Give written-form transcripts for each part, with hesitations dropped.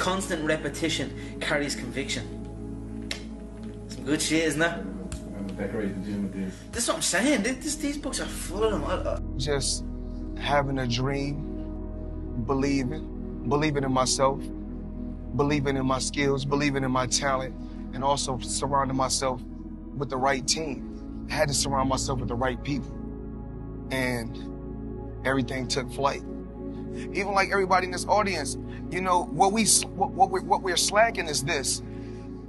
Constant repetition carries conviction. Some good shit, isn't it? Decorate the gym with this. That's what I'm saying. These books are full of them. Just having a dream, believing in myself, believing in my skills, believing in my talent, and also surrounding myself with the right team. I had to surround myself with the right people. And everything took flight. Even like everybody in this audience, you know, what we're slacking is this.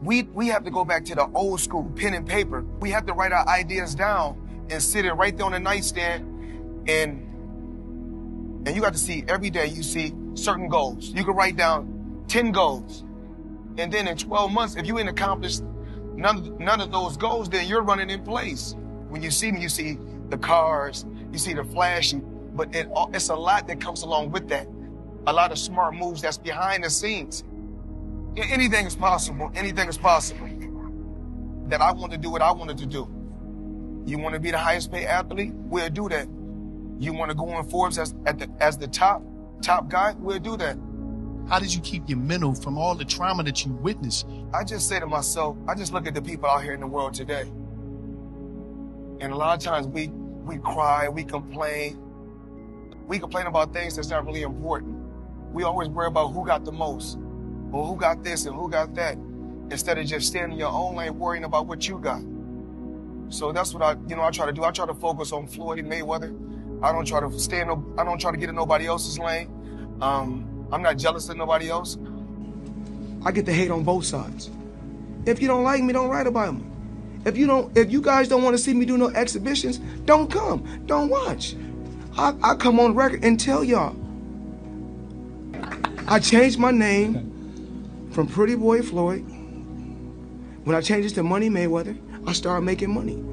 We have to go back to the old school, pen and paper. We have to write our ideas down and sit it right there on the nightstand. And you got to see every day, you see certain goals. You can write down 10 goals. And then in 12 months, if you ain't accomplished none of those goals, then you're running in place. When you see me, you see the cars, you see the flashy, but it's a lot that comes along with that. A lot of smart moves that's behind the scenes. Anything is possible. Anything is possible. That I want to do what I wanted to do. You want to be the highest paid athlete? We'll do that. You want to go on Forbes as the top guy? We'll do that. How did you keep your mental from all the trauma that you witnessed? I just say to myself, I just look at the people out here in the world today. And a lot of times we cry, we complain. We complain about things that's not really important. We always worry about who got the most, or who got this and who got that, instead of just staying in your own lane worrying about what you got. So that's what I try to do. I try to focus on Floyd Mayweather. I don't try to get in nobody else's lane. I'm not jealous of nobody else. I get the hate on both sides. If you don't like me, don't write about me. If you guys don't want to see me do no exhibitions, don't come, don't watch. I come on record and tell y'all. I changed my name from Pretty Boy Floyd. When I changed it to Money Mayweather, I started making money.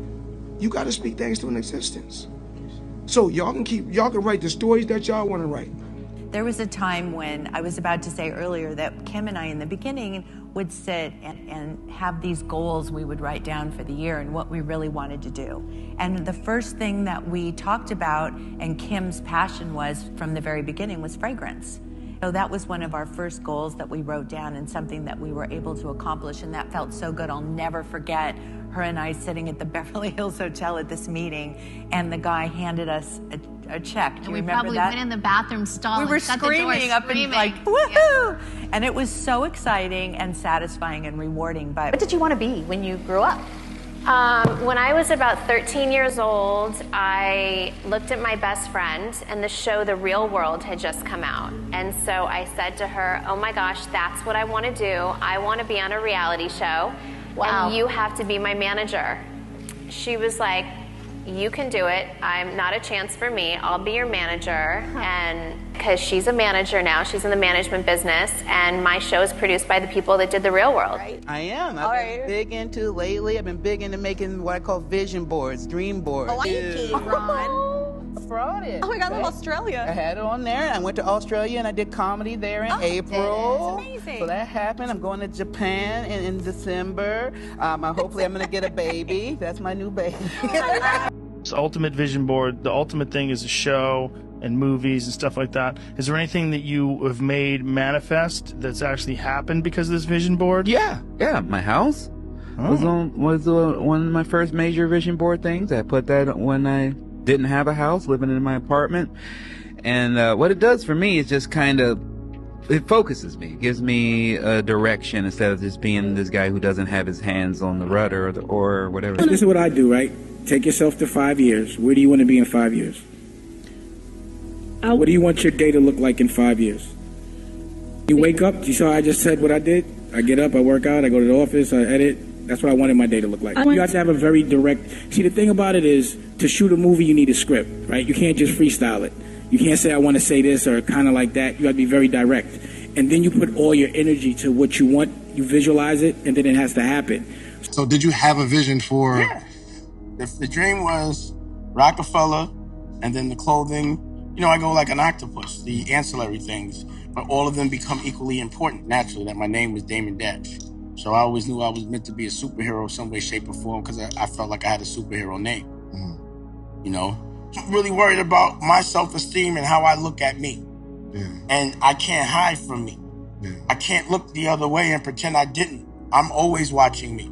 You got to speak things to an existence. So y'all can write the stories that y'all want to write. There was a time when I was about to say earlier that Kim and I in the beginning would sit and have these goals we would write down for the year and what we really wanted to do. And the first thing that we talked about, and Kim's passion was from the very beginning, was fragrance. So that was one of our first goals that we wrote down and something that we were able to accomplish, and that felt so good. I'll never forget her and I sitting at the Beverly Hills Hotel at this meeting, and the guy handed us a check. Do you remember that? We probably went in the bathroom stall. We were screaming up and like, woohoo! Yeah. And it was so exciting and satisfying and rewarding. But what did you want to be when you grew up? When I was about 13 years old, I looked at my best friend, and the show The Real World had just come out. And so I said to her, oh my gosh, that's what I want to do. I want to be on a reality show. Wow. And you have to be my manager. She was like, you can do it. I'm not a chance for me. I'll be your manager. And because she's a manager now, she's in the management business, and my show is produced by the people that did The Real World. Right. I am. I've been big into lately. I've been big into making what I call vision boards, dream boards. Oh, I Ron. Brought it. Oh my God, I love Australia. I had it on there. I went to Australia and I did comedy there in April. That's amazing. So that happened. I'm going to Japan in December. Hopefully I'm going to get a baby. That's my new baby. This ultimate vision board, the ultimate thing is a show and movies and stuff like that. Is there anything that you have made manifest that's actually happened because of this vision board? Yeah. My house was one of my first major vision board things. I put that when I didn't have a house, living in my apartment. And what it does for me is just kind of, it focuses me. It gives me a direction instead of just being this guy who doesn't have his hands on the rudder or whatever. This is what I do, right? Take yourself to 5 years. Where do you want to be in 5 years? What do you want your day to look like in 5 years? You wake up, you saw I just said what I did? I get up, I work out, I go to the office, I edit. That's what I wanted my day to look like. You have to have a very direct... See, the thing about it is, to shoot a movie, you need a script, right? You can't just freestyle it. You can't say, I want to say this or kind of like that. You have to be very direct. And then you put all your energy to what you want, you visualize it, and then it has to happen. So did you have a vision for... Yeah. If the dream was Rockefeller, and then the clothing, I go like an octopus, the ancillary things, but all of them become equally important, naturally, that my name was Damon Dash. So I always knew I was meant to be a superhero some way, shape, or form, because I felt like I had a superhero name. I'm really worried about my self-esteem and how I look at me. Yeah. And I can't hide from me. I can't look the other way and pretend I didn't. I'm always watching me.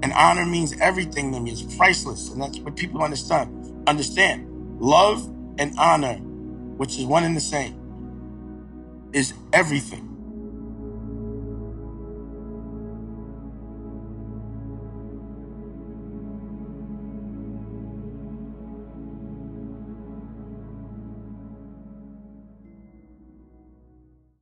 And honor means everything to me. It's priceless. And that's what people understand. Love and honor, which is one and the same, is everything.